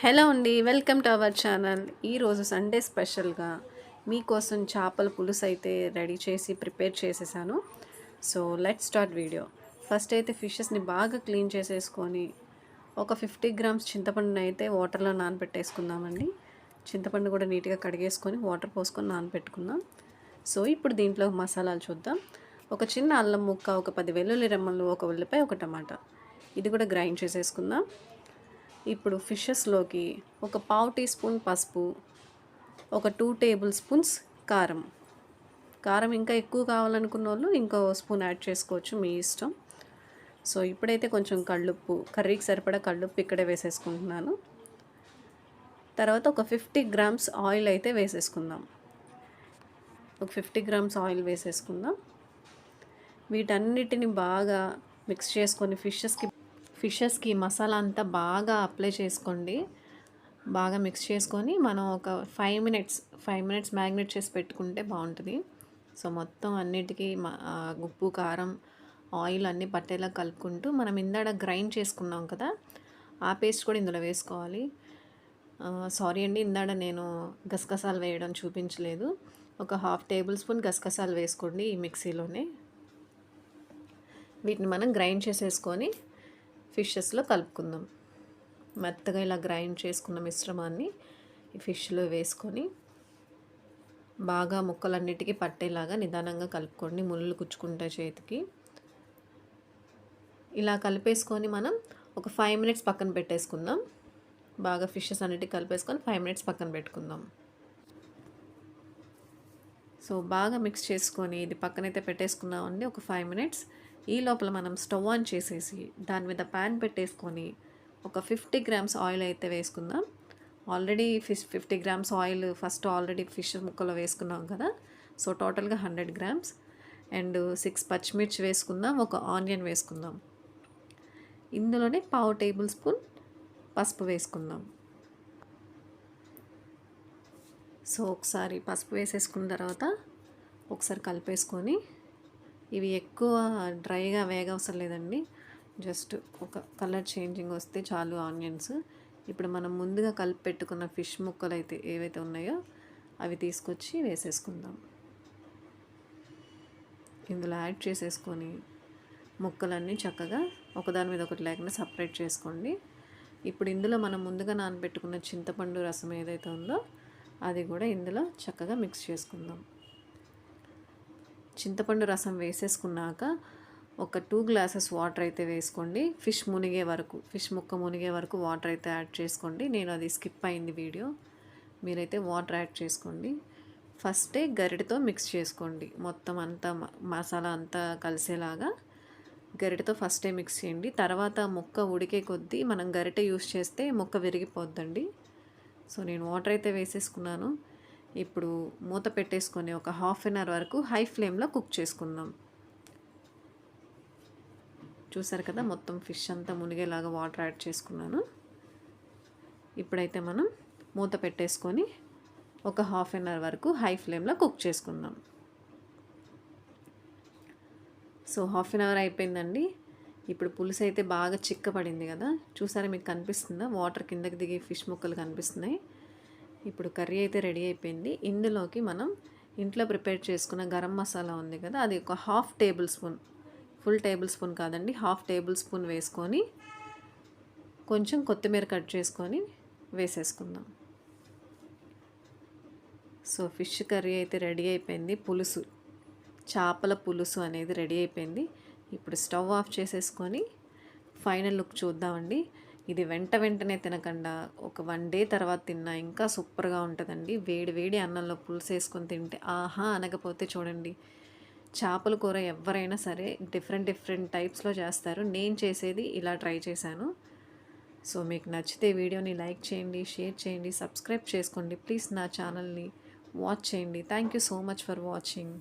Hello అండి, welcome to our channel. ఈరోజు Sunday స్పెషల్గా మీకోసం చేపల పులుసు అయితే రెడీ చేసి ప్రిపేర్ చేసేసాను. So let start video. First అయితే ఫిషెస్ని బాగా క్లీన్ చేసేసుకొని ఒక 50 గ్రామ్స్ చింతపండుని అయితే వాటర్లో నానబెట్టేసుకుందామండి. చింతపండు కూడా నీట్గా కడిగేసుకొని వాటర్ పోసుకొని నానబెట్టుకుందాం. సో ఇప్పుడు దీంట్లో మసాలాలు చూద్దాం. ఒక చిన్న అల్లం ముక్క, ఒక 10 వెల్లుల్లి రెమ్మలు, ఒక ఉల్లిపాయ, ఒక టమాటా, ఇది కూడా గ్రైండ్ చేసేసుకుందాం. ఇప్పుడు ఫిషెస్లోకి ఒక పావు టీ స్పూన్ పసుపు, ఒక 2 టేబుల్ స్పూన్స్ కారం. కారం ఇంకా ఎక్కువ కావాలనుకున్న వాళ్ళు ఇంకో స్పూన్ యాడ్ చేసుకోవచ్చు, మీ ఇష్టం. సో ఇప్పుడైతే కొంచెం కళ్ళుప్పు, కర్రీకి సరిపడా కళ్ళుప్పు ఇక్కడే వేసేసుకుంటున్నాను. తర్వాత ఒక 50 గ్రామ్స్ ఆయిల్ అయితే వేసేసుకుందాం. ఒక 50 గ్రామ్స్ ఆయిల్ వేసేసుకుందాం. వీటన్నిటిని బాగా మిక్స్ చేసుకొని ఫిషెస్కి మసాలా అంతా బాగా అప్లై చేసుకోండి. బాగా మిక్స్ చేసుకొని మనం ఒక 5 మినిట్స్ మ్యాగ్నేట్ చేసి పెట్టుకుంటే బాగుంటుంది. సో మొత్తం అన్నిటికీ ఉప్పు, కారం, ఆయిల్ అన్నీ పట్టేలా కలుపుకుంటూ మనం ఇందాక గ్రైండ్ చేసుకున్నాం కదా, ఆ పేస్ట్ కూడా ఇందులో వేసుకోవాలి. సారీ అండి, ఇందాక నేను గసగసాలు వేయడం చూపించలేదు. ఒక 1/2 టేబుల్ స్పూన్ గసగసాలు వేసుకోండి ఈ మిక్సీలోనే. వీటిని మనం గ్రైండ్ చేసేసుకొని ఫిషెస్లో కలుపుకుందాం. మెత్తగా ఇలా గ్రైండ్ చేసుకున్న మిశ్రమాన్ని ఈ ఫిష్లో వేసుకొని బాగా ముక్కలన్నిటికీ పట్టేలాగా నిదానంగా కలుపుకోండి, ముళ్ళు కుచ్చుకుంటే చేతికి. ఇలా కలిపేసుకొని మనం ఒక 5 మినిట్స్ పక్కన పెట్టేసుకుందాం. బాగా ఫిషెస్ అన్నిటికీ కలిపేసుకొని 5 మినిట్స్ పక్కన పెట్టుకుందాం. సో బాగా మిక్స్ చేసుకొని ఇది పక్కనైతే పెట్టేసుకున్నామండి ఒక 5 మినిట్స్. ఈ లోపల మనం స్టవ్ ఆన్ చేసేసి దాని మీద ప్యాన్ పెట్టేసుకొని ఒక 50 గ్రామ్స్ ఆయిల్ అయితే వేసుకుందాం. Already 50 grams oil first already fish ముక్కలో వేసుకున్నాం కదా. సో టోటల్గా 100 గ్రామ్స్ అండ్ 6 పచ్చిమిర్చి వేసుకుందాం, ఒక ఆనియన్ వేసుకుందాం. ఇందులోనే పావు టేబుల్ స్పూన్ పసుపు వేసుకుందాం. సో ఒకసారి పసుపు వేసేసుకున్న తర్వాత ఒకసారి కలిపేసుకొని, ఇవి ఎక్కువ డ్రైగా వేగవసరం లేదండి, జస్ట్ ఒక కలర్ చేంజింగ్ వస్తే చాలు ఆనియన్స్. ఇప్పుడు మనం ముందుగా కలిపి పెట్టుకున్న ఫిష్ ముక్కలు అయితే ఏవైతే ఉన్నాయో అవి తీసుకొచ్చి వేసేసుకుందాం. ఇందులో యాడ్ చేసేసుకొని ముక్కలన్నీ చక్కగా ఒకదాని మీద ఒకటి లేకుండా సపరేట్ చేసుకోండి. ఇప్పుడు ఇందులో మనం ముందుగా నానబెట్టుకున్న చింతపండు రసం ఏదైతే ఉందో అది కూడా ఇందులో చక్కగా మిక్స్ చేసుకుందాం. చింతపండు రసం వేసేసుకున్నాక ఒక 2 గ్లాసెస్ వాటర్ అయితే వేసుకోండి. ఫిష్ ముక్క మునిగే వరకు వాటర్ అయితే యాడ్ చేసుకోండి. నేను అది స్కిప్ అయింది వీడియో, మీరైతే వాటర్ యాడ్ చేసుకోండి. ఫస్టే గరిటతో మిక్స్ చేసుకోండి, మొత్తం అంతా మసాలా అంతా కలిసేలాగా గరిటతో ఫస్టే మిక్స్ చేయండి. తర్వాత ముక్క ఉడికే కొద్దీ మనం గరిటె యూస్ చేస్తే ముక్క విరిగిపోద్దండి. సో నేను వాటర్ అయితే వేసేసుకున్నాను. ఇప్పుడు మూత పెట్టేసుకొని ఒక 1/2 అవర్ వరకు హై ఫ్లేమ్లో కుక్ చేసుకుందాం. చూసారు కదా, మొత్తం ఫిష్ అంతా మునిగేలాగా వాటర్ యాడ్ చేసుకున్నాను. ఇప్పుడైతే మనం మూత పెట్టేసుకొని ఒక 1/2 అవర్ వరకు హై ఫ్లేమ్లో కుక్ చేసుకుందాం. సో 1/2 అవర్ అయిపోయిందండి. ఇప్పుడు పులుసు అయితే బాగా చిక్కపడింది కదా, చూసారా, మీకు కనిపిస్తుందా, వాటర్ కిందకి దిగి ఫిష్ ముక్కలు కనిపిస్తున్నాయి. ఇప్పుడు కర్రీ అయితే రెడీ అయిపోయింది. ఇందులోకి మనం ఇంట్లో ప్రిపేర్ చేసుకున్న గరం మసాలా ఉంది కదా, అది ఒక 1/2 table spoon, full table spoon కాదండి, 1/2 టేబుల్ స్పూన్ వేసుకొని కొంచెం కొత్తిమీర కట్ చేసుకొని వేసేసుకుందాం. సో ఫిష్ కర్రీ అయితే రెడీ అయిపోయింది. చేపల పులుసు అనేది రెడీ అయిపోయింది. ఇప్పుడు స్టవ్ ఆఫ్ చేసేసుకొని ఫైనల్ లుక్ చూద్దామండి. ఇది వెంటనే తినకుండా ఒక 1 డే తర్వాత తిన్నా ఇంకా సూపర్గా ఉంటుందండి. వేడి వేడి అన్నంలో పులుసు వేసుకొని తింటే ఆహా అనకపోతే చూడండి. చేపల కూర ఎవరైనా సరే డిఫరెంట్ టైప్స్లో చేస్తారు, నేను చేసేది ఇలా ట్రై చేశాను. సో మీకు నచ్చితే వీడియోని లైక్ చేయండి, షేర్ చేయండి, సబ్స్క్రైబ్ చేసుకోండి. ప్లీజ్ నా ఛానల్ని వాచ్ చేయండి. Thank you so much for watching.